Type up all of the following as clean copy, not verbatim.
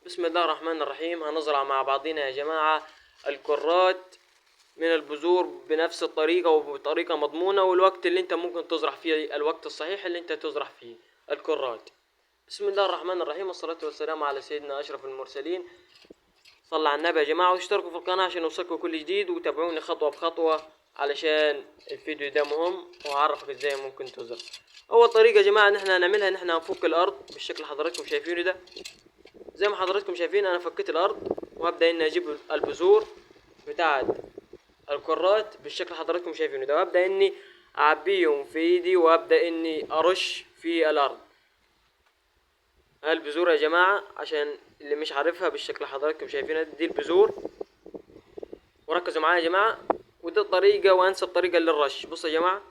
بسم الله الرحمن الرحيم. هنزرع مع بعضنا يا جماعة الكرات من البذور بنفس الطريقة وبطريقة مضمونة، والوقت اللي انت ممكن تزرع فيه الوقت الصحيح اللي انت تزرع فيه الكرات. بسم الله الرحمن الرحيم، والصلاة والسلام على سيدنا أشرف المرسلين. صلى على النبي يا جماعة، واشتركوا في القناة عشان يوصلكوا كل جديد، وتابعوني خطوة بخطوة علشان الفيديو ده مهم، وهعرفك ازاي ممكن تزرع. أول طريقة يا جماعة ان احنا هنعملها ان احنا هنفك الأرض بالشكل اللي حضراتكم شايفينه ده. زي ما حضراتكم شايفين انا فكيت الارض، وهبدا اني اجيب البذور بتاعت الكرات بالشكل اللي حضراتكم شايفينه ده، وهبدا اني اعبيهم في ايدي، وابدا اني ارش في الارض. البذور يا جماعه عشان اللي مش عارفها بالشكل اللي حضراتكم شايفينه دي البذور، وركزوا معايا يا جماعه. ودي الطريقه وانسب طريقه للرش. بصوا يا جماعه،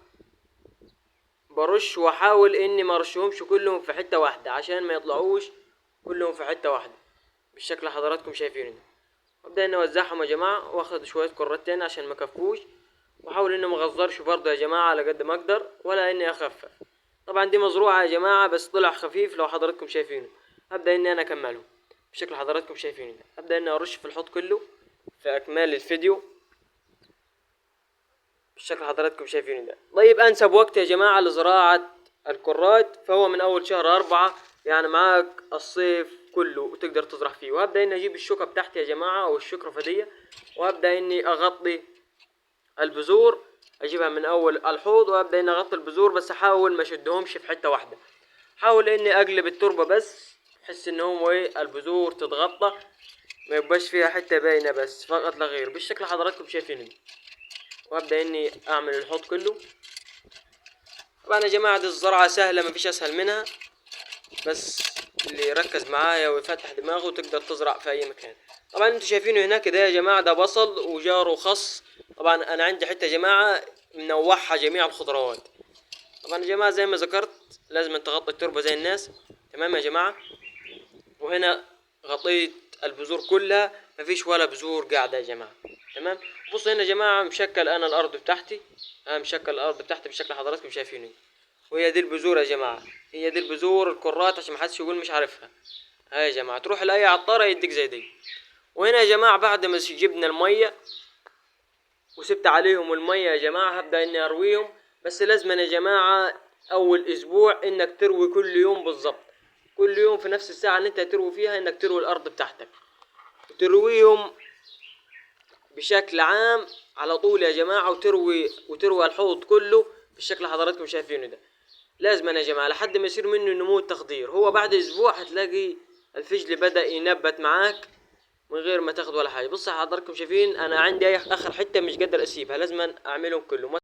برش واحاول اني ما ارشهمش كلهم في حته واحده عشان ما يطلعوش كلهم في حته واحده بالشكل اللي حضراتكم شايفينه ده. وابدا اني اوزعهم يا جماعه، واخد شويه كرات تاني عشان ما كفوش، واحاول اني ما اغزرش برضه يا جماعه على قد ما اقدر، ولا اني اخفف. طبعا دي مزروعه يا جماعه بس طلع خفيف لو حضراتكم شايفينه. هبدا اني انا اكمله بشكل حضراتكم شايفينه ده. ابدا اني ارش في الحوض كله في اكمال الفيديو بالشكل حضراتكم شايفينه ده. طيب انسب وقت يا جماعه لزراعه الكرات فهو من اول شهر 4، يعني معاك الصيف كله وتقدر تزرع فيه. وهبدا اني اجيب الشوكه بتاعتي يا جماعه او الشكرة فدية، وابدا اني اغطي البذور. اجيبها من اول الحوض وابدا اني اغطي البذور، بس احاول ما اشدهمش في حته واحده. حاول اني اقلب التربه بس بحيث ان هو البذور تتغطى، ما يبقاش فيها حته باينه بس فقط لا غير بالشكل حضراتكم شايفينه. وابدا اني اعمل الحوض كله. طبعا يا جماعه دي الزراعه سهله مفيش اسهل منها، بس اللي يركز معايا ويفتح دماغه تقدر تزرع في اي مكان. طبعا انتوا شايفينه هناك ده يا جماعه، ده بصل وجار وخس. طبعا انا عندي حته يا جماعه منوعها جميع الخضروات. طبعا يا جماعه زي ما ذكرت لازم تغطي التربه زي الناس. تمام يا جماعه. وهنا غطيت البذور كلها، مفيش ولا بذور قاعده يا جماعه. تمام. بصوا هنا يا جماعه مشكل انا الارض بتاعتي، انا مشكل الارض بتاعتي بالشكل حضراتكم شايفينه. وهي دي البذور يا جماعه، هي دي البذور الكرات عشان محدش يقول مش عارفها. هاي يا جماعه تروح لاي عطاره يديك زي دي. وهنا يا جماعه بعد ما جبنا الميه وسبت عليهم الميه يا جماعه، هبدا اني ارويهم. بس لازم يا جماعه اول اسبوع انك تروي كل يوم بالظبط، كل يوم في نفس الساعه اللي انت تروي فيها انك تروي الارض بتاعتك، وترويهم بشكل عام على طول يا جماعه، وتروي الحوض كله بالشكل اللي حضراتكم شايفينه ده. لازم يا جماعه لحد ما يصير منه نمو التخضير. هو بعد اسبوع هتلاقي الفجل بدأ ينبت معاك من غير ما تاخد ولا حاجه. بص حضراتكم شايفين انا عندي اخر حته مش قادر اسيبها، لازم اعملهم كلهم.